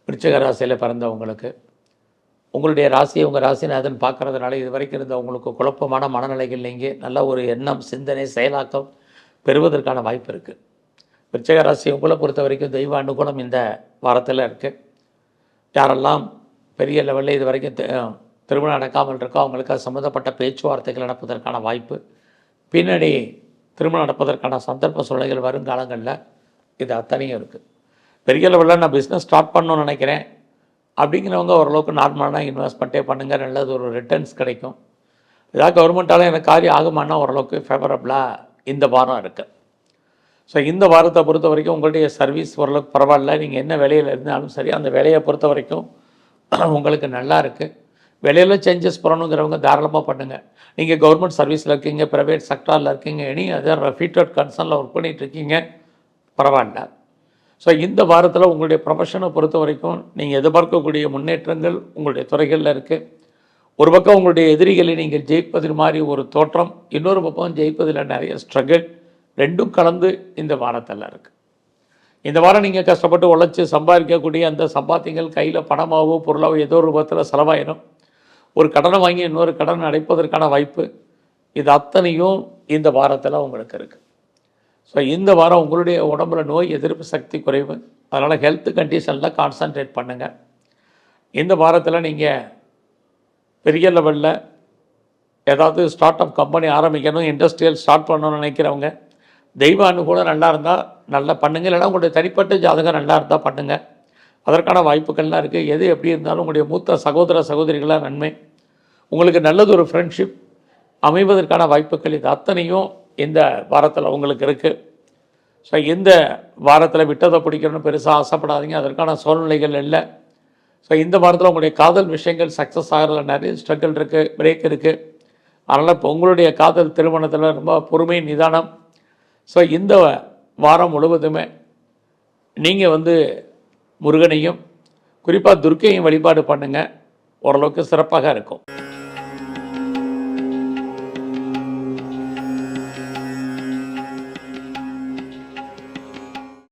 விருச்சிக ராசியில் பிறந்தவங்களுக்கு உங்களுடைய ராசியை உங்கள் ராசிநாதன் பார்க்கறதுனால இது வரைக்கும் இருந்த உங்களுக்கு குழப்பமான மனநிலைகள் நீங்கி நல்ல ஒரு எண்ணம், சிந்தனை, செயலாக்கம் பெறுவதற்கான வாய்ப்பு இருக்குது. விருச்சிக ராசி உங்களை பொறுத்த வரைக்கும் தெய்வ அனுகூலம் இந்த வாரத்தில் இருக்குது. யாரெல்லாம் பெரிய லெவலில் இது வரைக்கும் திருமணம் நடக்காமல் இருக்கோ அவங்களுக்கு அது சம்மந்தப்பட்ட பேச்சுவார்த்தைகள் நடப்பதற்கான வாய்ப்பு, பின்னாடி திருமணம் நடப்பதற்கான சந்தர்ப்ப சூழ்நிலைகள் வருங்காலங்களில் இது அத்தனையும் இருக்குது. பெரிய லெவலில் நான் பிஸ்னஸ் ஸ்டார்ட் பண்ணணும்னு நினைக்கிறேன் அப்படிங்கிறவங்க ஓரளவுக்கு நார்மலான இன்வெஸ்ட்மெண்ட்டே பண்ணுங்கள், நல்லது ஒரு ரிட்டர்ன்ஸ் கிடைக்கும். ஏதாவது கவர்மெண்ட்டால் எனக்கு காரியம் ஆகுமானா ஓரளவுக்கு ஃபேவரபுளாக இந்த வாரம் இருக்குது. ஸோ இந்த வாரத்தை பொறுத்த வரைக்கும் உங்களுடைய சர்வீஸ் ஓரளவுக்கு பரவாயில்ல. நீங்கள் என்ன வேலையில் இருந்தாலும் சரி அந்த வேலையை பொறுத்த வரைக்கும் உங்களுக்கு நல்லா இருக்குது. வேலையில் சேஞ்சஸ் பண்ணணுங்கிறவங்க தாராளமாக பண்ணுங்கள். நீங்கள் கவர்மெண்ட் சர்வீஸில் இருக்கீங்க, ப்ரைவேட் செக்டாரில் இருக்கீங்க, எனி அதர் ரெஃபீட்டட் கன்சர்னில் ஒர்க் பண்ணிகிட்ருக்கீங்க, பரவாயில்ல. ஸோ இந்த வாரத்தில் உங்களுடைய ப்ரொஃபஷனை பொறுத்த வரைக்கும் நீங்கள் எதிர்பார்க்கக்கூடிய முன்னேற்றங்கள் உங்களுடைய துறைகளில் இருக்குது. ஒரு பக்கம் உங்களுடைய எதிரிகளை நீங்கள் ஜெயிப்பதில் மாதிரி ஒரு தோற்றம், இன்னொரு பக்கம் ஜெயிப்பதில் நிறைய ஸ்ட்ரகிள், ரெண்டும் கலந்து இந்த வாரத்தில் இருக்குது. இந்த வாரம் நீங்கள் கஷ்டப்பட்டு உழைச்சி சம்பாதிக்கக்கூடிய அந்த சம்பாத்தியங்கள் கையில் பணமாகவோ பொருளாவோ ஏதோ ஒரு ரூபத்தில் செலவாயிடும். ஒரு கடனை வாங்கி இன்னொரு கடன் அடைப்பதற்கான வாய்ப்பு, இது அத்தனையும் இந்த வாரத்தில் உங்களுக்கு இருக்குது. ஸோ இந்த வாரம் உங்களுடைய உடம்புல நோய் எதிர்ப்பு சக்தி குறைவு, அதனால் ஹெல்த் கண்டிஷனில் கான்சன்ட்ரேட் பண்ணுங்கள். இந்த வாரத்தில் நீங்கள் பெரிய லெவலில் ஏதாவது ஸ்டார்ட் அப் கம்பெனி ஆரம்பிக்கணும், இண்டஸ்ட்ரியல் ஸ்டார்ட் பண்ணணும்னு நினைக்கிறவங்க தெய்வ அனுகூலம் நல்லா இருந்தால் நல்லா பண்ணுங்கள். இல்லைனா உங்களுடைய தனிப்பட்ட ஜாதகம் நல்லா இருந்தால் பண்ணுங்கள், அதற்கான வாய்ப்புகள்லாம் இருக்குது. எது எப்படி இருந்தாலும் உங்களுடைய மூத்த சகோதர சகோதரிகளாக நன்மை, உங்களுக்கு நல்லது ஒரு ஃப்ரெண்ட்ஷிப் அமைவதற்கான வாய்ப்புகள், இது அத்தனையும் இந்த வாரத்தில் உங்களுக்கு இருக்குது. ஸோ இந்த வாரத்தில் விட்டதை பிடிக்கணும்னு பெருசாக ஆசைப்படாதீங்க, அதற்கான சூழ்நிலைகள் இல்லை. ஸோ இந்த வாரத்தில் உங்களுடைய காதல் விஷயங்கள் சக்ஸஸ் ஆகிறதுல நிறைய ஸ்ட்ரகிள் இருக்குது, பிரேக் இருக்குது. அதனால் இப்போ உங்களுடைய காதல் திருமணத்தில் ரொம்ப பொறுமை, நிதானம். ஸோ இந்த வாரம் முழுவதுமே நீங்கள் முருகனையும் குறிப்பாக துர்க்கையும் வழிபாடு பண்ணுங்கள், ஓரளவுக்கு சிறப்பாக இருக்கும்.